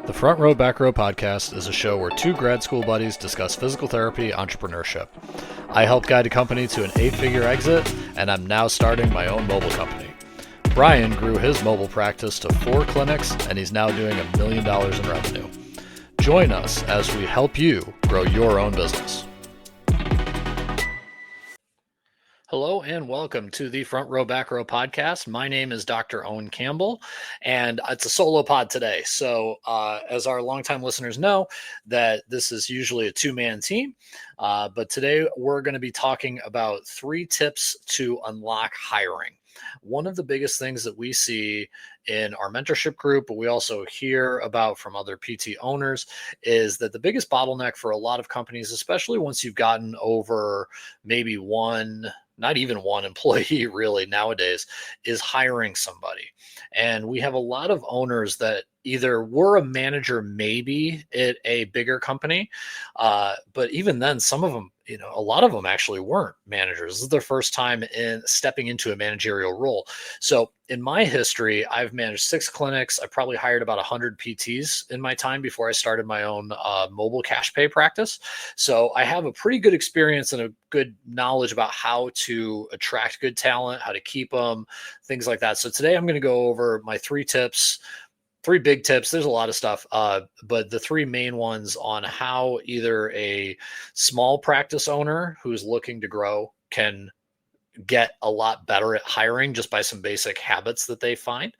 The Front Row Back Row podcast is a show where two grad school buddies discuss physical therapy entrepreneurship. I helped guide a company to an 8-figure exit, and I'm now starting my own mobile company. Brian grew his mobile practice to 4 clinics, and he's now doing $1 million in revenue. Join us as we help you grow your own business. Hello and welcome to the Front Row Back Row podcast. My name is Dr. Owen Campbell, and it's a solo pod today. So as our longtime listeners know, that this is usually a 2-man team, but today we're going to be talking about 3 tips to unlock hiring. One of the biggest things that we see in our mentorship group, but we also hear about from other PT owners, is that the biggest bottleneck for a lot of companies, especially once you've gotten over maybe not even one employee really nowadays, is hiring somebody. And we have a lot of owners that either were a manager maybe at a bigger company, but even then, some of them, a lot of them actually weren't managers. This is their first time in stepping into a managerial role. So in my history, I've managed 6 clinics. I probably hired about 100 PTs in my time before I started my own mobile cash pay practice. So I have a pretty good experience and a good knowledge about how to attract good talent, how to keep them, things like that. So today I'm going to go over my 3 tips. 3 big tips. There's a lot of stuff, but the 3 main ones on how either a small practice owner who's looking to grow can get a lot better at hiring just by some basic habits that they find,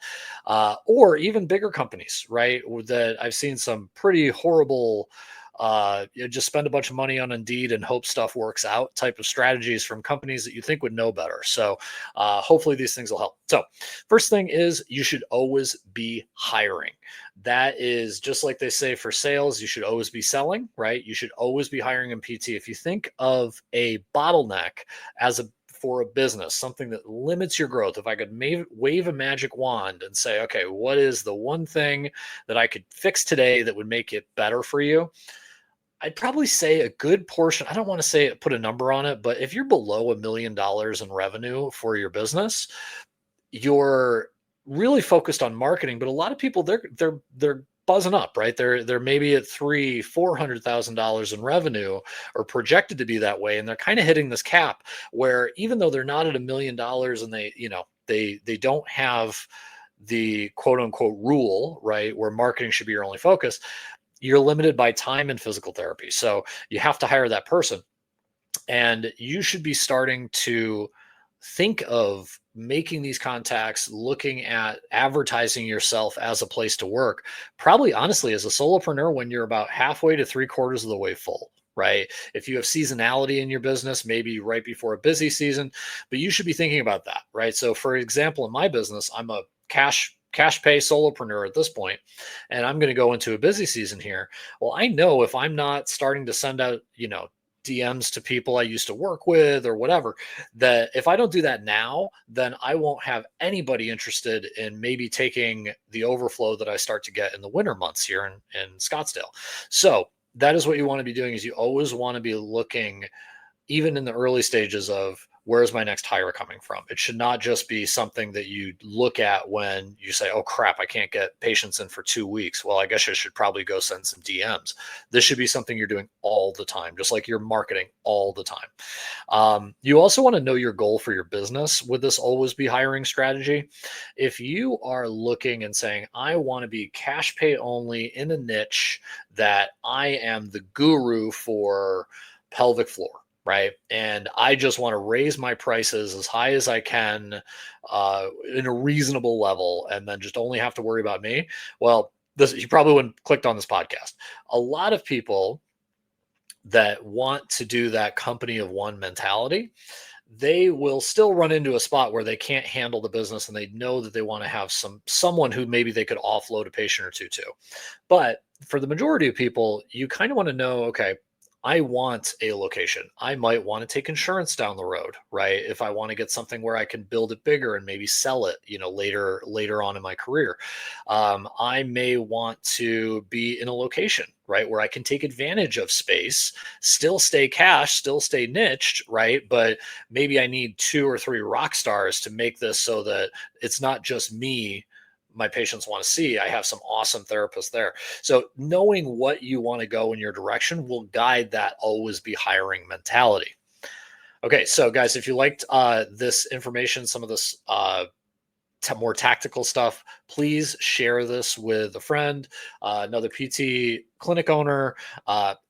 or even bigger companies, right? That I've seen some pretty horrible, just spend a bunch of money on Indeed and hope stuff works out type of strategies from companies that you think would know better. So hopefully these things will help. So first thing is you should always be hiring. That is just like they say for sales, you should always be selling, right? You should always be hiring in PT. If you think of a bottleneck for a business, something that limits your growth, if I could wave a magic wand and say, okay, what is the one thing that I could fix today that would make it better for you? I'd probably say a good portion, I don't want to say put a number on it, but if you're below $1 million in revenue for your business, you're really focused on marketing. But a lot of people, they're buzzing up, right? They're maybe at $400,000 in revenue, or projected to be that way, and they're kind of hitting this cap where even though they're not at $1 million and they don't have the quote unquote rule, right, where marketing should be your only focus, you're limited by time and physical therapy. So you have to hire that person. And you should be starting to think of making these contacts, looking at advertising yourself as a place to work, probably honestly as a solopreneur when you're about halfway to 3/4 of the way full, right? If you have seasonality in your business, maybe right before a busy season, but you should be thinking about that, right? So for example, in my business, I'm a cash pay solopreneur at this point, and I'm going to go into a busy season here. Well, I know if I'm not starting to send out, DMs to people I used to work with or whatever, that if I don't do that now, then I won't have anybody interested in maybe taking the overflow that I start to get in the winter months here in Scottsdale. So that is what you want to be doing, is you always want to be looking, even in the early stages, of where's my next hire coming from. It should not just be something that you look at when you say, oh crap, I can't get patients in for 2 weeks. Well, I guess I should probably go send some DMs. This should be something you're doing all the time, just like you're marketing all the time. You also want to know your goal for your business with this always be hiring strategy. If you are looking and saying, I want to be cash pay only in a niche that I am the guru for pelvic floor, right? And I just want to raise my prices as high as I can in a reasonable level, and then just only have to worry about me. Well, you probably wouldn't clicked on this podcast. A lot of people that want to do that company of one mentality, they will still run into a spot where they can't handle the business, and they know that they want to have someone who maybe they could offload a patient or two to. But for the majority of people, you kind of want to know, okay, I want a location. I might want to take insurance down the road, right? If I want to get something where I can build it bigger and maybe sell it, later on in my career. I may want to be in a location, right, where I can take advantage of space, still stay cash, still stay niched, right? But maybe I need 2 or 3 rock stars to make this so that it's not just me my patients want to see, I have some awesome therapists there. So knowing what you want to go in your direction will guide that always be hiring mentality. Okay, so guys, if you liked this information, some of this more tactical stuff, please share this with a friend, another PT clinic owner,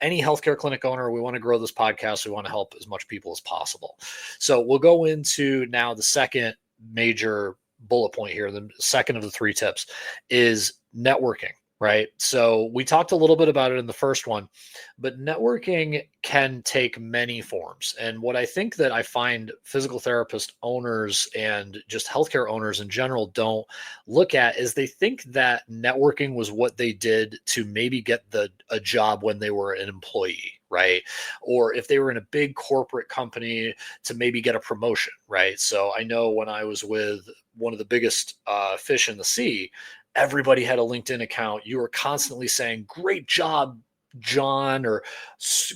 any healthcare clinic owner. We want to grow this podcast. We want to help as much people as possible. So we'll go into now the second major bullet point here. The second of the three tips is networking. Right. So we talked a little bit about it in the first one, but networking can take many forms. And what I think that I find physical therapist owners and just healthcare owners in general don't look at is they think that networking was what they did to maybe get a job when they were an employee, right? Or if they were in a big corporate company to maybe get a promotion, right? So I know when I was with one of the biggest fish in the sea, everybody had a LinkedIn account. You were constantly saying, "Great job, John," or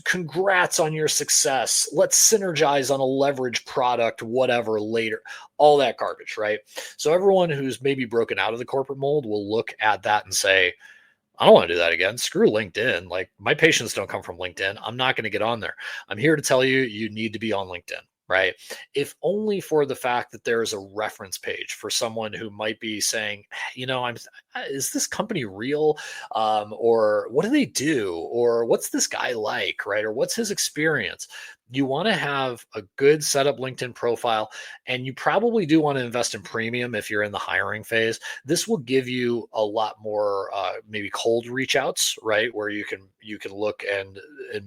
"Congrats on your success. Let's synergize on a leverage product, whatever, later." All that garbage, right? So everyone who's maybe broken out of the corporate mold will look at that and say, I don't want to do that again. Screw LinkedIn. Like, my patients don't come from LinkedIn. I'm not going to get on there. I'm here to tell you, you need to be on LinkedIn, right? If only for the fact that there is a reference page for someone who might be saying, is this company real? Or what do they do? Or what's this guy like, right? Or what's his experience? You want to have a good setup LinkedIn profile, and you probably do want to invest in premium if you're in the hiring phase. This will give you a lot more maybe cold reach outs, right? Where you can look and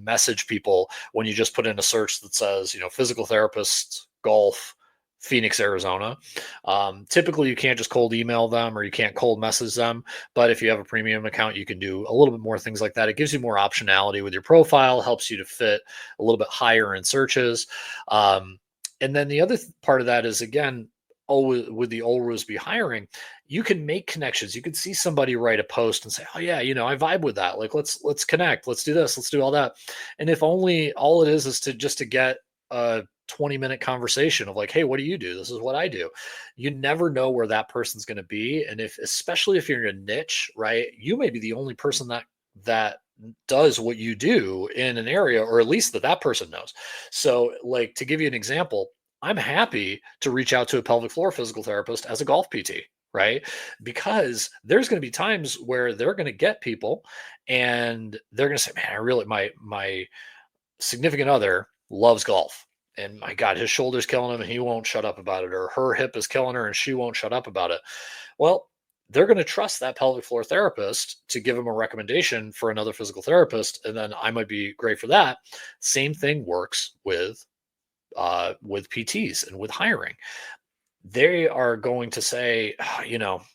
message people when you just put in a search that says, physical therapists, golf, Phoenix, Arizona. Typically, you can't just cold email them or you can't cold message them. But if you have a premium account, you can do a little bit more things like that. It gives you more optionality with your profile, helps you to fit a little bit higher in searches. And then the other part of that is, again, always with the always be hiring, you can make connections. You can see somebody write a post and say, "Oh yeah, I vibe with that. Like, let's connect. Let's do this. Let's do all that." And if only all it is to get a 20-minute conversation of like, "Hey, what do you do? This is what I do." You never know where that person's going to be, and especially if you're in a niche, right? You may be the only person that does what you do in an area, or at least that person knows. So, like, to give you an example, I'm happy to reach out to a pelvic floor physical therapist as a golf PT, right? Because there's going to be times where they're going to get people and they're going to say, "Man, I really my significant other loves golf. And my God, his shoulder's killing him and he won't shut up about it. Or her hip is killing her and she won't shut up about it." Well, they're going to trust that pelvic floor therapist to give them a recommendation for another physical therapist. And then I might be great for that. Same thing works with PTs and with hiring. They are going to say,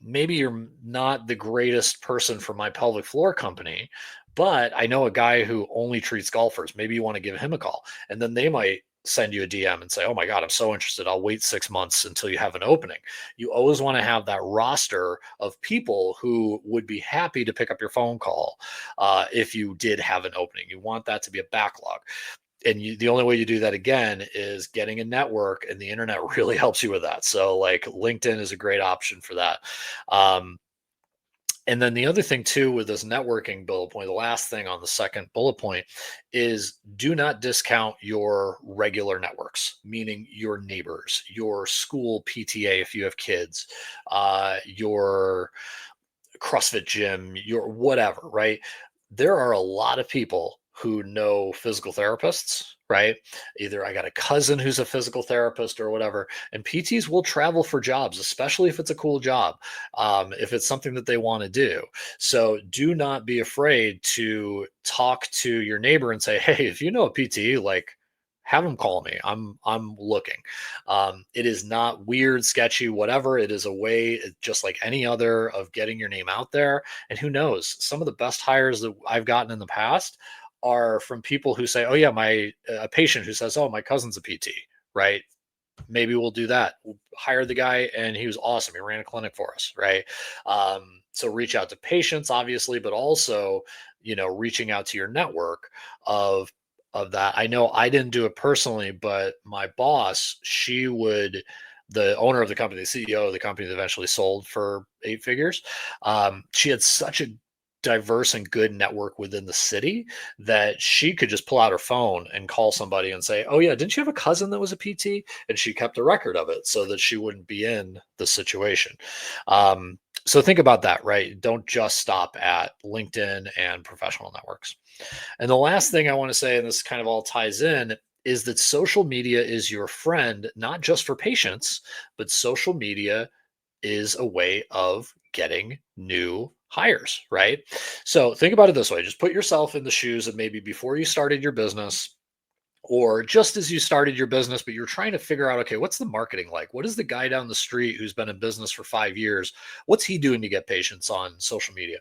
maybe you're not the greatest person for my pelvic floor company, but I know a guy who only treats golfers. Maybe you want to give him a call. And then they might send you a DM and say, "Oh my God, I'm so interested. I'll wait 6 months until you have an opening." You always want to have that roster of people who would be happy to pick up your phone call if you did have an opening. You want that to be a backlog. And the only way you do that, again, is getting a network, and the internet really helps you with that. So like LinkedIn is a great option for that. Um, and then the other thing too with this networking bullet point, the last thing on the second bullet point, is do not discount your regular networks, meaning your neighbors, your school PTA if you have kids, your CrossFit gym, your whatever, right? There are a lot of people who know physical therapists, right? Either I got a cousin who's a physical therapist or whatever, and PTs will travel for jobs, especially if it's a cool job, if it's something that they want to do. So do not be afraid to talk to your neighbor and say, "Hey, if you know a PT, like, have them call me. I'm looking." It is not weird, sketchy, whatever. It is a way, just like any other, of getting your name out there. And who knows? Some of the best hires that I've gotten in the past are from people who say, "Oh yeah, a patient who says, 'Oh, my cousin's a PT,' right? Maybe we'll do that. We'll hire the guy, and he was awesome. He ran a clinic for us, right?" So reach out to patients, obviously, but also, reaching out to your network of that. I know I didn't do it personally, but my boss, she would the owner of the company, the CEO of the company that eventually sold for 8 figures. She had such a diverse and good network within the city that she could just pull out her phone and call somebody and say, "Oh yeah, didn't you have a cousin that was a PT?" And she kept a record of it so that she wouldn't be in the situation. Um, so think about that, right? Don't just stop at LinkedIn and professional networks. And the last thing I want to say, and this kind of all ties in, is that social media is your friend, not just for patients, but social media is a way of getting new hires, right? So think about it this way, just put yourself in the shoes of maybe before you started your business or just as you started your business, but you're trying to figure out, okay, what's the marketing like? What is the guy down the street who's been in business for 5 years? What's he doing to get patients on social media?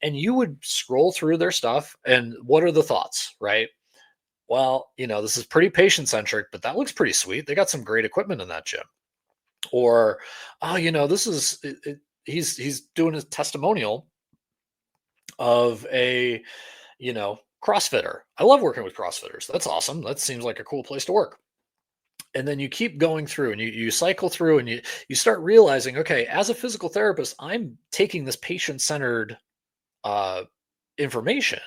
And you would scroll through their stuff. And what are the thoughts, right? Well, this is pretty patient centric, but that looks pretty sweet. They got some great equipment in that gym. Or, oh, this is he's doing a testimonial of a CrossFitter. I love working with CrossFitters. That's awesome. That seems like a cool place to work. And then you keep going through and you cycle through and you start realizing, okay, as a physical therapist, I'm taking this patient-centered uh information,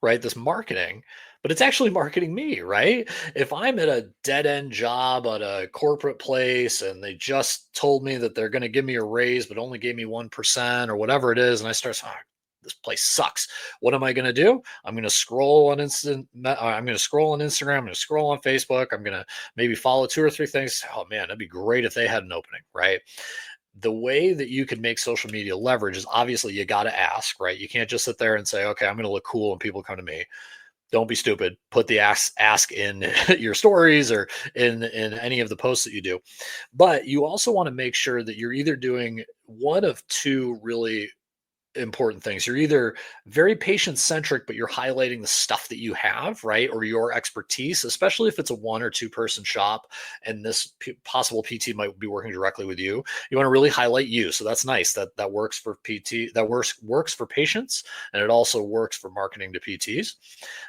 right? This marketing, but it's actually marketing me, right? If I'm at a dead end job at a corporate place and they just told me that they're going to give me a raise, but only gave me 1% or whatever it is, and I start saying, "Oh, this place sucks. What am I going to do? I'm going to scroll on I'm going to scroll on Instagram. I'm going to scroll on Facebook. I'm going to maybe follow 2 or 3 things. Oh man, that'd be great if they had an opening, right? The way that you can make social media leverage is obviously you got to ask, right? You can't just sit there and say, okay, I'm going to look cool when people come to me. Don't be stupid. Put the ask in your stories or in any of the posts that you do. But you also want to make sure that you're either doing one of two really important things. You're either very patient centric, but you're highlighting the stuff that you have, right? Or your expertise, especially if it's a 1 or 2 person shop and this possible PT might be working directly with you. You want to really highlight you. So that's nice. That works for PT, that works for patients, and it also works for marketing to PTs.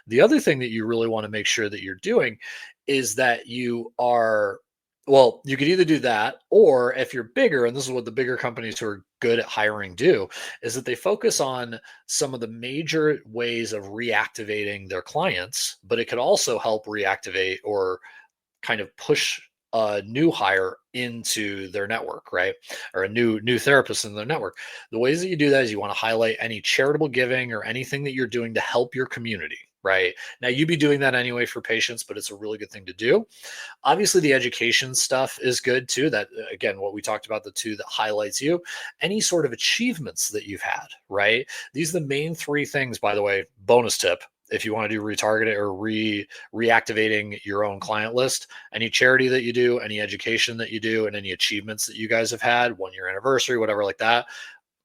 The other thing that you really want to make sure that you're doing is that you are well, you could either do that, or if you're bigger, and this is what the bigger companies who are good at hiring do, is that they focus on some of the major ways of reactivating their clients, but it could also help reactivate or kind of push a new hire into their network, right? Or a new therapist in their network. The ways that you do that is you want to highlight any charitable giving or anything that you're doing to help your community, right? Now you'd be doing that anyway for patients, but it's a really good thing to do. Obviously, the education stuff is good too. That again, what we talked about, the two that highlights you, any sort of achievements that you've had, right? These are the main 3 things, by the way, bonus tip. If you want to do retargeting or reactivating your own client list, any charity that you do, any education that you do, and any achievements that you guys have had, 1 year anniversary, whatever like that,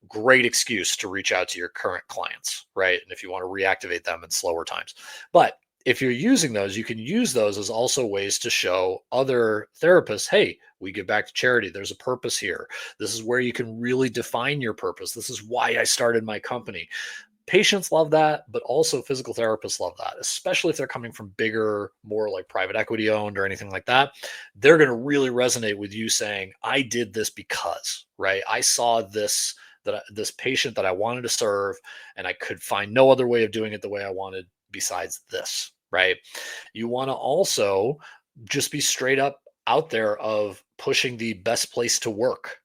great excuse to reach out to your current clients, right? And if you want to reactivate them in slower times. But if you're using those, you can use those as also ways to show other therapists, hey, we give back to charity. There's a purpose here. This is where you can really define your purpose. This is why I started my company. Patients love that, but also physical therapists love that, especially if they're coming from bigger, more like private equity owned or anything like that. They're going to really resonate with you saying, I did this because, right? I saw this patient that I wanted to serve, and I could find no other way of doing it the way I wanted besides this, right? You want to also just be straight up out there of pushing the best place to work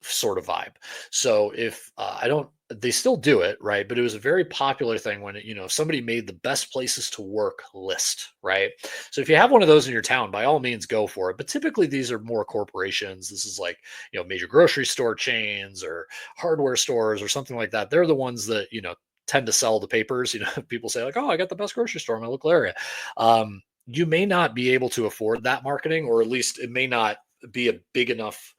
sort of vibe. So if I don't, they still do it, right? But it was a very popular thing when somebody made the best places to work list, right? So if you have one of those in your town, by all means, go for it. But typically, these are more corporations. This is like major grocery store chains or hardware stores or something like that. They're the ones that tend to sell the papers. People say like, "Oh, I got the best grocery store in my local area." You may not be able to afford that marketing, or at least it may not be a big enough,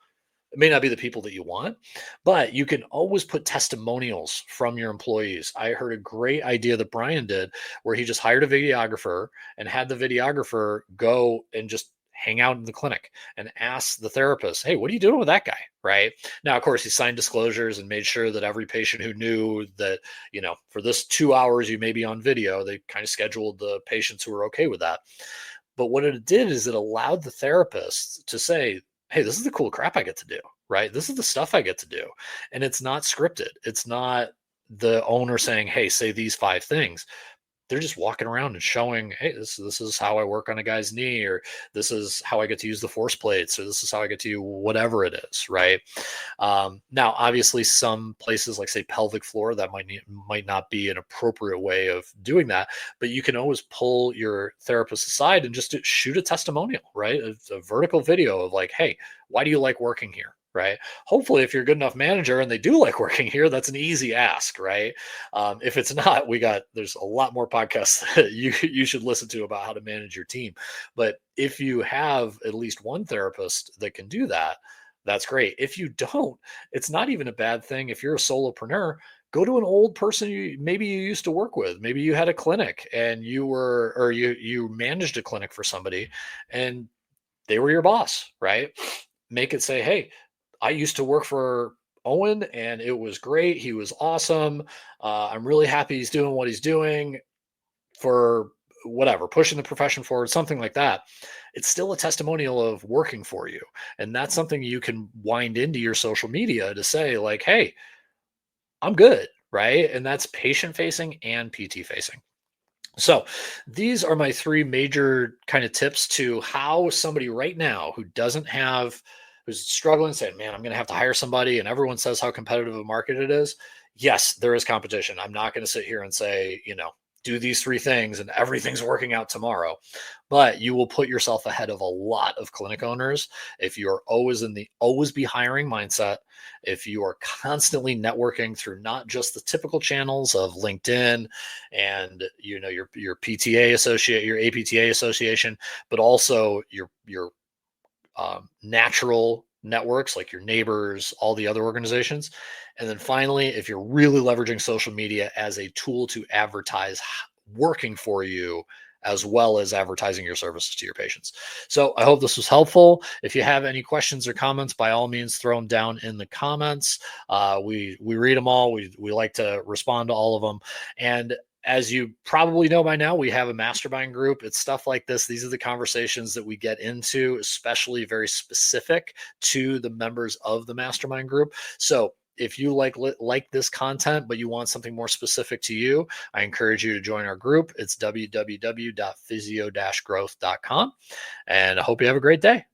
it may not be the people that you want, but you can always put testimonials from your employees. I heard a great idea that Brian did where he just hired a videographer and had the videographer go and just hang out in the clinic and ask the therapist, hey, what are you doing with that guy? Right now, of course, he signed disclosures and made sure that every patient who knew that, for this 2 hours you may be on video, they kind of scheduled the patients who were okay with that. But what it did is it allowed the therapist to say, hey, this is the cool crap I get to do, right? This is the stuff I get to do. And it's not scripted. It's not the owner saying, hey, say these 5 things. They're just walking around and showing, hey, this is how I work on a guy's knee, or this is how I get to use the force plates, or this is how I get to whatever it is, right? Now, obviously, some places like say pelvic floor, that might not be an appropriate way of doing that, but you can always pull your therapist aside and just shoot a testimonial, right? A vertical video of like, hey, why do you like working here? Right. Hopefully, if you're a good enough manager and they do like working here, that's an easy ask, right? If it's not, there's a lot more podcasts that you should listen to about how to manage your team. But if you have at least one therapist that can do that, that's great. If you don't, it's not even a bad thing. If you're a solopreneur, go to an old person maybe you used to work with. Maybe you had a clinic and you managed a clinic for somebody, and they were your boss, right? Make it say, hey, I used to work for Owen and it was great. He was awesome. I'm really happy he's doing what he's doing for whatever, pushing the profession forward, something like that. It's still a testimonial of working for you. And that's something you can wind into your social media to say, like, hey, I'm good. Right. And that's patient facing and PT facing. So these are my 3 major kind of tips to how somebody right now who's struggling, saying, man, I'm going to have to hire somebody, and everyone says how competitive a market it is. Yes, there is competition. I'm not going to sit here and say, do these 3 things and everything's working out tomorrow. But you will put yourself ahead of a lot of clinic owners if you're always in the always be hiring mindset, if you are constantly networking through not just the typical channels of LinkedIn and your PTA associate, your APTA association, but also your natural networks like your neighbors, all the other organizations. And then finally, if you're really leveraging social media as a tool to advertise working for you, as well as advertising your services to your patients. So I hope this was helpful. If you have any questions or comments, by all means, throw them down in the comments. We read them all. We like to respond to all of them. And as you probably know by now, we have a mastermind group. It's stuff like this. These are the conversations that we get into, especially very specific to the members of the mastermind group. So if you like this content, but you want something more specific to you, I encourage you to join our group. It's www.physio-growth.com. And I hope you have a great day.